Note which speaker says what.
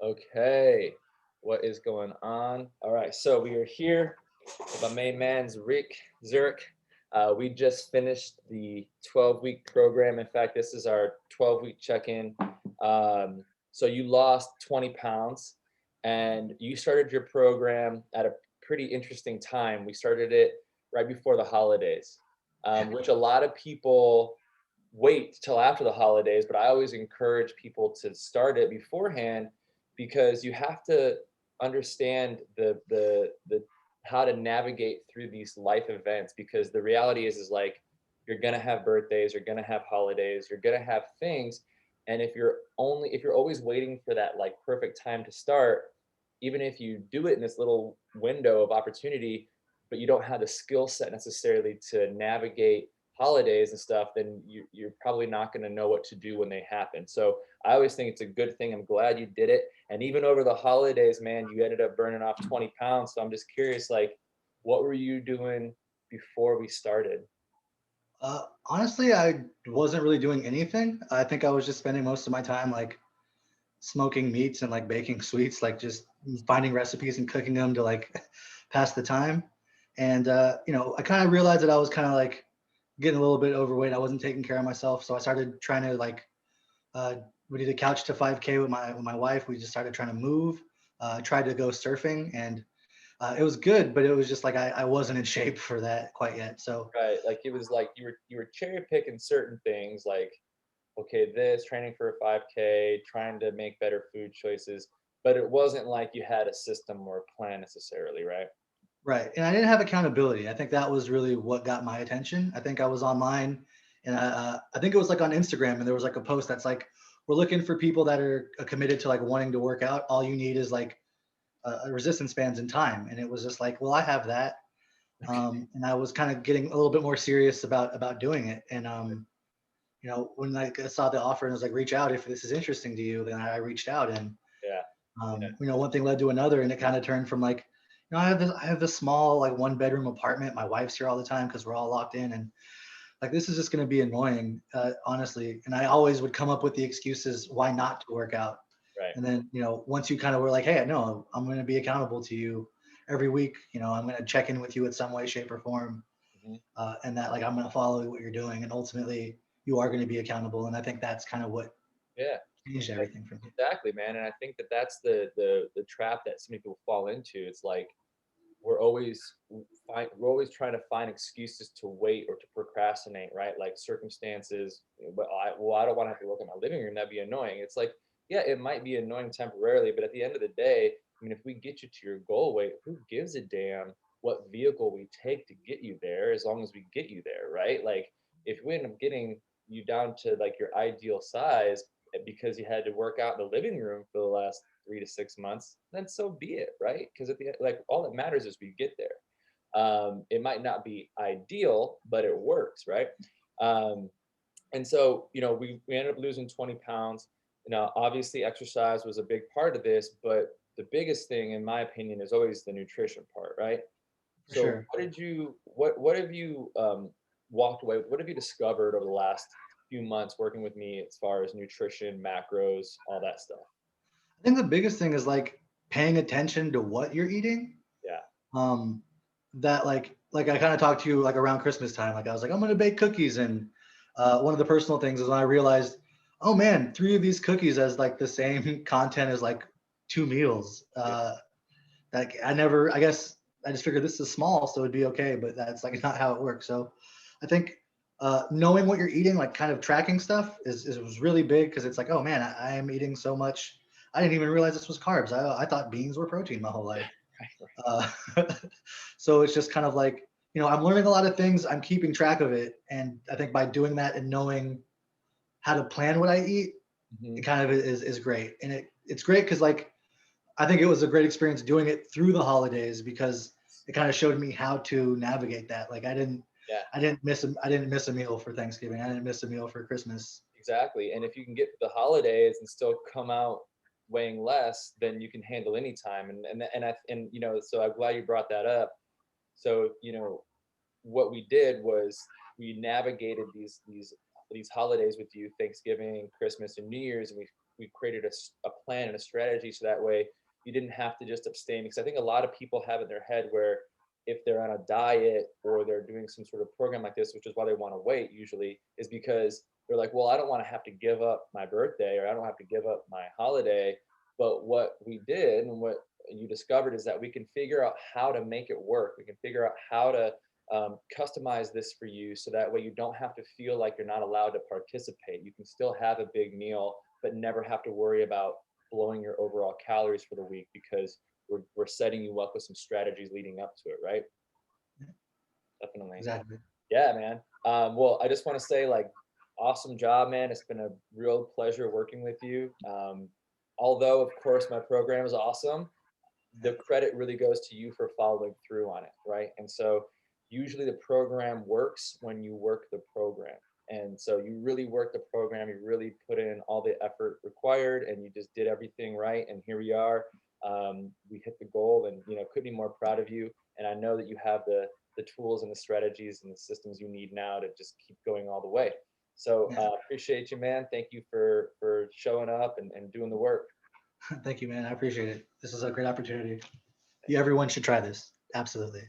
Speaker 1: Okay, what is going on? All right, so we are here with my main man, Zheryk. We just finished the 12-week program. In fact, this is our 12-week check-in. So you lost 20 pounds, and you started your program at a pretty interesting time. We started it right before the holidays, which a lot of people wait till after the holidays, but I always encourage people to start it beforehand because you have to understand the how to navigate through these life events because the reality is like you're going to have birthdays, you're going to have holidays, you're going to have things, and if you're always waiting for that like perfect time to start, even if you do it in this little window of opportunity, but you don't have the skill set necessarily to navigate holidays and stuff, then you're probably not going to know what to do when they happen. So I always think it's a good thing. I'm glad you did it. And even over the holidays, man, you ended up burning off 20 pounds. So I'm just curious, like, what were you doing before we started?
Speaker 2: Honestly, I wasn't really doing anything. I think I was just spending most of my time like smoking meats and like baking sweets, like just finding recipes and cooking them to like pass the time. And I kind of realized that I was kind of like getting a little bit overweight. I wasn't taking care of myself, so I started trying to like uh, we did a couch to 5K with my wife. We just started trying to move. Tried to go surfing, and it was good, but it was just like I wasn't in shape for that quite yet. So
Speaker 1: Right. Like it was like you were cherry picking certain things like, okay, this training for a 5K, trying to make better food choices, but it wasn't like you had a system or a plan necessarily, right?
Speaker 2: right. And I didn't have accountability. I think that was really what got my attention. I think I was online and I think it was like on Instagram and there was like a post that's like, we're looking for people that are committed to like wanting to work out. All you need is like a resistance bands in time. And it was just like, well, I have that. And I was kind of getting a little bit more serious about doing it. And when like, I saw the offer and I was like, reach out if this is interesting to you, then I reached out and
Speaker 1: Yeah. Yeah.
Speaker 2: one thing led to another, and it kind of turned from like, I have this small like one bedroom apartment. My wife's here all the time because we're all locked in, and like this is just going to be annoying, honestly. And I always would come up with the excuses why not to work out.
Speaker 1: Right.
Speaker 2: And then once you kind of were like, hey, no, I'm going to be accountable to you every week. I'm going to check in with you in some way, shape, or form,
Speaker 1: Mhm.
Speaker 2: and that like I'm going to follow what you're doing, and ultimately you are going to be accountable. And I think that's kind of what
Speaker 1: Yeah.
Speaker 2: changed
Speaker 1: Like,
Speaker 2: everything for me.
Speaker 1: exactly, man. And I think that that's the trap that so many people fall into. It's like we're always we're always trying to find excuses to wait or to procrastinate, right? Like circumstances. But I don't want to have to work in my living room. That'd be annoying. It's like, yeah, it might be annoying temporarily, but at the end of the day, I mean, if we get you to your goal weight, who gives a damn what vehicle we take to get you there, as long as we get you there, right? Like, if we end up getting you down to like your ideal size because you had to work out in the living room for the last 3 to 6 months, then so be it, right? Because at the end, like all that matters is we get there. It might not be ideal, but it works, right? Um, and so, we ended up losing 20 pounds. Now, obviously, exercise was a big part of this, but the biggest thing, in my opinion, is always the nutrition part, right?
Speaker 2: For
Speaker 1: So,
Speaker 2: sure.
Speaker 1: what have you walked away with? What have you discovered over the last few months working with me as far as nutrition, macros, all that stuff?
Speaker 2: I think the biggest thing is like paying attention to what you're eating.
Speaker 1: Yeah.
Speaker 2: Um, that like I kind of talked to you like around Christmas time. Like I was like, I'm gonna bake cookies, and one of the personal things is when I realized, oh man, three of these cookies has like the same content as like two meals.
Speaker 1: Yeah.
Speaker 2: Like I never, I guess I just figured this is small, so it'd be okay, but that's like not how it works. So I think knowing what you're eating, like kind of tracking stuff, is was really big because it's like, oh man, I am eating so much. I didn't even realize this was carbs. I thought beans were protein my whole life.
Speaker 1: Right. Right.
Speaker 2: Uh, so it's just kind of like, I'm learning a lot of things. I'm keeping track of it, and I think by doing that and knowing how to plan what I eat, it
Speaker 1: Mhm.
Speaker 2: kind of is great. And it's great because like I think it was a great experience doing it through the holidays because it kind of showed me how to navigate that. Like
Speaker 1: Yeah.
Speaker 2: I didn't miss a meal for Thanksgiving. I didn't miss a meal for Christmas.
Speaker 1: Exactly. And if you can get to the holidays and still come out weighing less, then you can handle any time. So I'm glad you brought that up. So, what we did was we navigated these holidays with you, Thanksgiving, Christmas, and New Year's, and we created a plan and a strategy so that way you didn't have to just abstain. Because I think a lot of people have in their head where if they're on a diet or they're doing some sort of program like this, which is why they want to wait usually, is because they're like, well, I don't want to have to give up my birthday or I don't have to give up my holiday. But what we did and what you discovered is that we can figure out how to make it work. We can figure out how to customize this for you so that way you don't have to feel like you're not allowed to participate. You can still have a big meal, but never have to worry about blowing your overall calories for the week because we're setting you up with some strategies leading up to it, right?
Speaker 2: Yeah,
Speaker 1: Definitely.
Speaker 2: exactly.
Speaker 1: Yeah, man. Well, I just want to say, like, awesome job, man. It's been a real pleasure working with you. Although, of course, my program is awesome,
Speaker 2: Yeah.
Speaker 1: the credit really goes to you for following through on it, right? And so usually the program works when you work the program. And so you really work the program, you really put in all the effort required, and you just did everything right. And here we are. We hit the goal, and couldn't be more proud of you. And I know that you have the tools and the strategies and the systems you need now to just keep going all the way. So
Speaker 2: Yeah.
Speaker 1: appreciate you, man. Thank you for showing up and doing the work.
Speaker 2: Thank you, man. I appreciate it. This is a great opportunity. Yeah, everyone should try this. Absolutely.